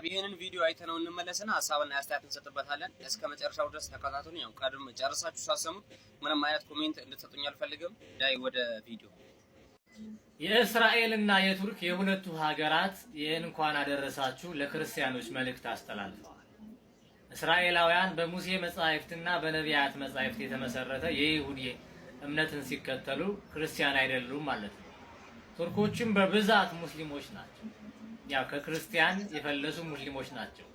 ይሄንን ቪዲዮ አይተነው እንመለስና ሐሳብና አስተያየት እንሰጥበታለን። እስከ መጨረሻው ድረስ ተከታተሉኝ። ያው ቀድም ጨርሳችሁ ሳሰሙት ምንም አይነት ኮሜንት እንድትሰጡኝ አልፈልግም። ዳይ ወደ ቪዲዮ። የእስራኤልና የቱርክ የሁለቱ ሀገራት የእንኳን አደረሳችሁ ለክርስቲያኖች መልእክት አስተላልፈዋል። እስራኤላውያን በሙሴ መጻሕፍትና በነቢያት መጻሕፍት የተመሰረተ የይሁዲ እምነትን ሲከተሉ ክርስቲያን አይደሉም ማለት ነው። ቱርኮችም በብዛት ሙስሊሞች ናቸው። ያው ከክርስቲያን የፈለሱ ሙስሊሞች ናቸው።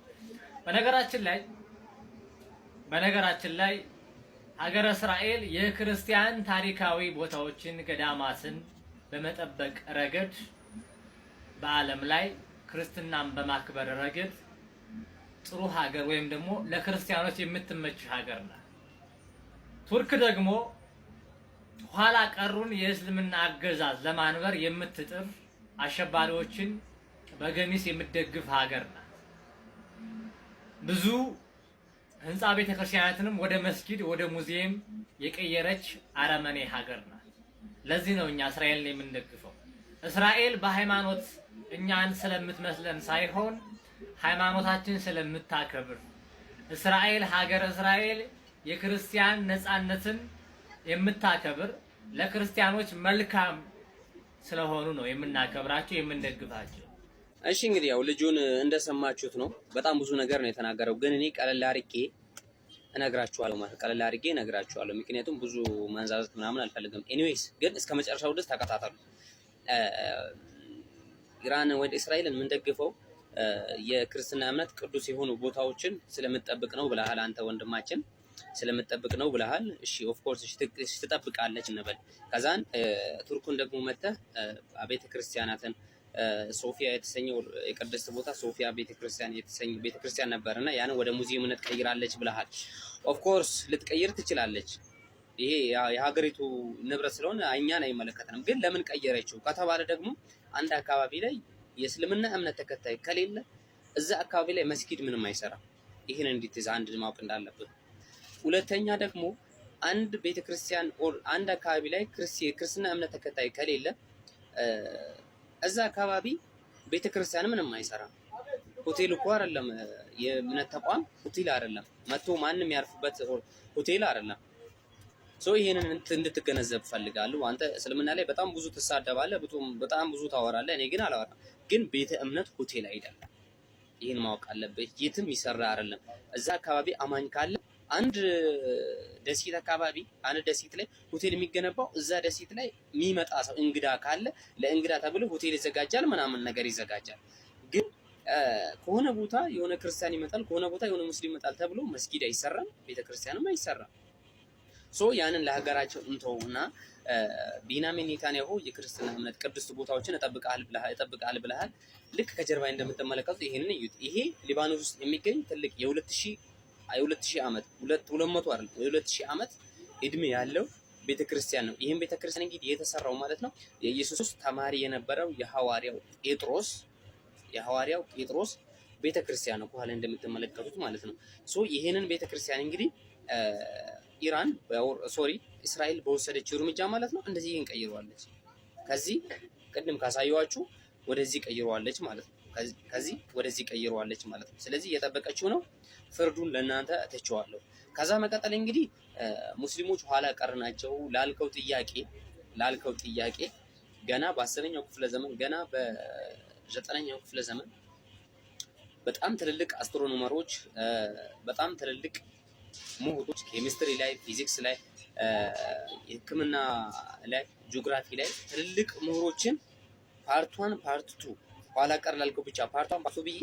በነገራችን ላይ ሀገረ እስራኤል የክርስቲያን ታሪካዊ ቦታዎችን ገዳማትን በመጠበቅ ረገድ በዓለም ላይ ክርስትናን በማክበር ረገድ ጥሩ ሀገር ወይም ደግሞ ለክርስቲያኖች የምትመች ሀገር ናት። ቱርክ ደግሞ ኋላ ቀሩን የእስልምና አገዛዝ ለማንበር የምትጥር አሸባሪዎችን በገሚስ የምትደግፍ ሀገር ናት። ብዙ ህንፃ ቤተክርስቲያናትንም ወደ መስጊድ ወደ ሙዚየም የቀየረች አረመኔ ሀገር ናት። ለዚህ ነው እኛ እስራኤልን የምንደግፈው። እስራኤል በሃይማኖት እኛን ስለምትመስለን ሳይሆን ሃይማኖታችን ስለምታከብር፣ እስራኤል ሀገር እስራኤል የክርስቲያን ነፃነትን የምታከብር ለክርስቲያኖች መልካም ስለሆኑ ነው የምናከብራቸው የምንደግፋቸው። እሺ እንግዲህ ያው ልጁን እንደሰማችሁት ነው። በጣም ብዙ ነገር ነው የተናገረው፣ ግን እኔ ቀለል አድርጌ እነግራችኋለሁ ማለት ቀለል አድርጌ እነግራችኋለሁ። ምክንያቱም ብዙ ማንዛዘት ምናምን አልፈልግም። ኤኒዌይስ ግን እስከ መጨረሻው ድረስ ተከታተሉ። ኢራን ወደ እስራኤልን የምንደግፈው የክርስትና እምነት ቅዱስ የሆኑ ቦታዎችን ስለምትጠብቅ ነው ብለሃል አንተ ወንድማችን፣ ስለምትጠብቅ ነው ብለሃል። እሺ ኦፍ ኮርስ ትጠብቃለች እንበል። ከዛን ቱርኩን ደግሞ መተህ ቤተ ክርስቲያናትን ሶፊያ የተሰኘው የቅድስት ቦታ ሶፊያ ቤተክርስቲያን የተሰኘው ቤተክርስቲያን ነበርና ያን ወደ ሙዚየምነት ቀይራለች ብለሃል። ኦፍ ኮርስ ልትቀይር ትችላለች። ይሄ የሀገሪቱ ንብረት ስለሆነ እኛን አይመለከተንም። ግን ለምን ቀየረችው ከተባለ ደግሞ አንድ አካባቢ ላይ የእስልምና እምነት ተከታይ ከሌለ እዛ አካባቢ ላይ መስጊድ ምንም አይሰራም። ይሄን እንድትይዝ አንድ ማወቅ እንዳለብህ። ሁለተኛ ደግሞ አንድ ቤተክርስቲያን ኦር አንድ አካባቢ ላይ ክርስትና እምነት ተከታይ ከሌለ እዛ አካባቢ ቤተክርስቲያን ምንም አይሰራም። ሆቴል እኮ አይደለም የእምነት ተቋም ሆቴል አይደለም፣ መጥቶ ማንም ያርፍበት ሆቴል አይደለም። ይሄንን እንድትገነዘብ ፈልጋለሁ። አንተ እስልምና ላይ በጣም ብዙ ትሳደባለህ፣ በጣም ብዙ ታወራለህ። እኔ ግን አላወራም። ግን ቤተ እምነት ሆቴል አይደለም። ይሄን ማወቅ አለብህ። የትም ይሰራ አይደለም። እዛ አካባቢ አማኝ ካለ አንድ ደሴት አካባቢ አንድ ደሴት ላይ ሆቴል የሚገነባው እዛ ደሴት ላይ የሚመጣ ሰው እንግዳ ካለ ለእንግዳ ተብሎ ሆቴል ይዘጋጃል፣ ምናምን ነገር ይዘጋጃል። ግን ከሆነ ቦታ የሆነ ክርስቲያን ይመጣል፣ ከሆነ ቦታ የሆነ ሙስሊም ይመጣል ተብሎ መስጊድ አይሰራም፣ ቤተክርስቲያንም አይሰራም። ያንን ለሀገራቸው እንተውና ቢንያሚን ኔታንያሁ የክርስትና እምነት ቅዱስ ቦታዎችን እጠብቃለሁ ብለሃል። ልክ ከጀርባ እንደምትመለከቱት ይሄንን እዩት። ይሄ ሊባኖስ ውስጥ የሚገኝ ትልቅ የ2000 ዓመት 200 አይደል የ2000 ዓመት እድሜ ያለው ቤተክርስቲያን ነው። ይሄን ቤተክርስቲያን እንግዲህ የተሰራው ማለት ነው የኢየሱስ ተማሪ የነበረው የሐዋርያው ጴጥሮስ ቤተክርስቲያን ነው ከኋላ እንደምትመለከቱት ማለት ነው። ይሄንን ቤተክርስቲያን እንግዲህ እስራኤል በወሰደችው እርምጃ ማለት ነው እንደዚህ እንቀይረዋለች። ከዚህ ቅድም ካሳየዋችሁ ወደዚህ ቀይረዋለች ማለት ነው። ከዚህ ወደዚህ ቀይረዋለች ማለት ነው። ስለዚህ እየጠበቀችው ነው። ፍርዱን ለእናንተ እተቸዋለሁ። ከዛ መቀጠል እንግዲህ ሙስሊሞች ኋላ ቀር ናቸው ላልከው ጥያቄ ገና በ10ኛው ክፍለ ዘመን ገና በ9ኛው ክፍለ ዘመን በጣም ትልልቅ አስትሮኖመሮች በጣም ትልልቅ ምሁሮች ኬሚስትሪ ላይ፣ ፊዚክስ ላይ፣ ሕክምና ላይ፣ ጂኦግራፊ ላይ ትልልቅ ምሁሮችን ፓርት 1 ፓርት 2 ኋላ ቀር ላልከው ብቻ ፓርት 1 ፓርት 2 ብዬ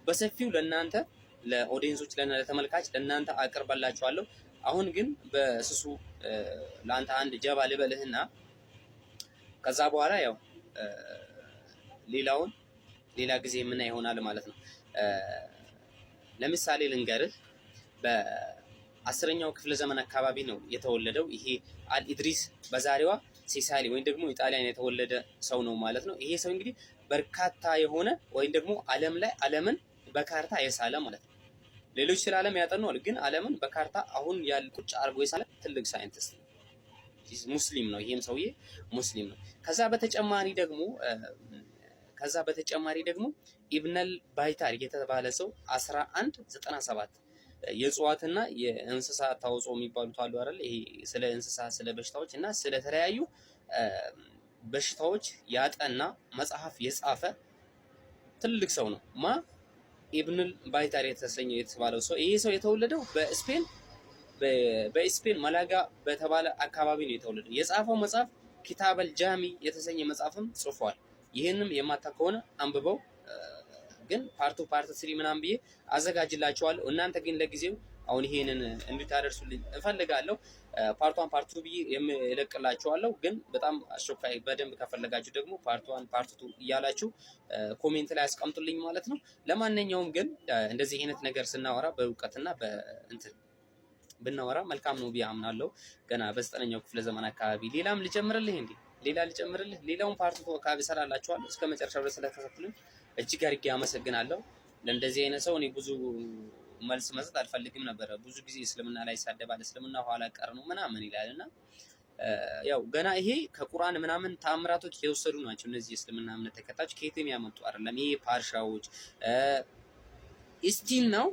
በሰፊው ለእናንተ ለኦዲየንሶች ለተመልካች ለእናንተ አቀርባላችኋለሁ። አሁን ግን በስሱ ለአንተ አንድ ጀባ ልበልህና ከዛ በኋላ ያው ሌላ ጊዜ ምን ይሆናል ማለት ነው። ለምሳሌ ልንገርህ በ10ኛው ክፍለ ዘመን አካባቢ ነው የተወለደው። ይሄ አልኢድሪስ በዛሬዋ ሲሳሊ ወይም ደግሞ ኢጣሊያን የተወለደ ሰው ነው ማለት ነው። ይሄ ሰው እንግዲህ በርካታ የሆነ ወይም ደግሞ ዓለምን በካርታ የሳለ ማለት ነው። ሌሎች ስለ ዓለም ያጠናዋል፣ ግን ዓለምን በካርታ አሁን ያለ ቁጭ አድርጎ የሳለ ትልቅ ሳይንቲስት ነው። ሙስሊም ነው። ይሄም ሰውዬ ሙስሊም ነው። ከዛ በተጨማሪ ደግሞ ከዛ በተጨማሪ ደግሞ ኢብነል ባይታር የተባለ ሰው 1197 የእጽዋትና የእንስሳት ተዋጽኦ የሚባሉት አሉ አይደል? ይሄ ስለ እንስሳ ስለ በሽታዎች እና ስለ ተለያዩ በሽታዎች ያጠና መጽሐፍ የጻፈ ትልቅ ሰው ነው። ኢብኑል ባይታር የተባለው ሰው። ይሄ ሰው የተወለደው በስፔን መላጋ በተባለ አካባቢ ነው የተወለደው። የጻፈው መጽሐፍ ኪታበል ጃሚ የተሰኘ መጽሐፍም ጽፏል። ይህንም የማታውቁ ከሆነ አንብበው። ግን ፓርት 3 ምናምን ብዬ አዘጋጅላችኋለሁ። እናንተ ግን ለጊዜው አሁን ይሄንን እንድታደርሱልኝ እፈልጋለሁ። ፓርት 1 ፓርት 2 ብዬ እለቅላችኋለሁ። ግን በጣም አስቸኳይ በደንብ ከፈለጋችሁ ደግሞ ፓርት 1 ፓርት 2 እያላችሁ ኮሜንት ላይ አስቀምጡልኝ ማለት ነው። ለማንኛውም ግን እንደዚህ አይነት ነገር ስናወራ በእውቀትና በእንትን ብናወራ መልካም ነው ብዬ አምናለሁ። ገና በ9ኛው ክፍለ ዘመን አካባቢ ሌላም ልጨምርልህ ሌላውን ፓርት 2 አካባቢ እሰራላችኋለሁ። እስከ መጨረሻው ድረስ ስለተከታተሉኝ እጅግ አድርጌ አመሰግናለሁ። ለእንደዚህ አይነት ሰው እኔ ብዙ መልስ መስጠት አልፈልግም ነበረ። ብዙ ጊዜ እስልምና ላይ ይሳደባል፣ እስልምና ኋላ ቀር ነው ምናምን ይላልና ያው ገና ይሄ ከቁርአን ምናምን ተአምራቶች የወሰዱ ናቸው። እነዚህ እስልምና እምነት ተከታዮች ከየትም ያመጡ አይደለም። ይሄ ፓርሻዎች ስቲል ነው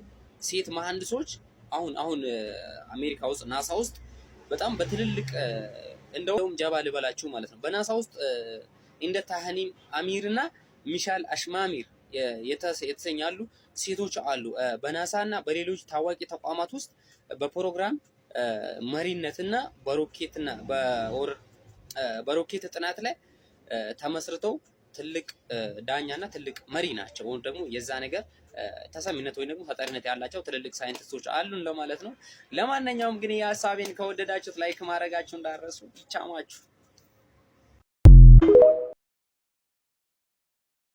ሴት መሐንዲሶች አሁን አሜሪካ ውስጥ ናሳ ውስጥ በጣም በትልልቅ እንደውም ጀባ ልበላችሁ ማለት ነው። በናሳ ውስጥ እንደ ታህኒም አሚርና ሚሻል አሽማሚር የተሰኛሉ ሴቶች አሉ። በናሳ እና በሌሎች ታዋቂ ተቋማት ውስጥ በፕሮግራም መሪነትና በሮኬት ጥናት ላይ ተመስርተው ትልቅ ዳኛና ትልቅ መሪ ናቸው። ወይም ደግሞ የዛ ነገር ተሰሚነት ወይ ደግሞ ተጠሪነት ያላቸው ትልልቅ ሳይንቲስቶች አሉን ለማለት ነው። ለማንኛውም ግን የሀሳቤን ከወደዳችሁት ላይክ ማድረጋችሁ እንዳትረሱ። ይቻማችሁ።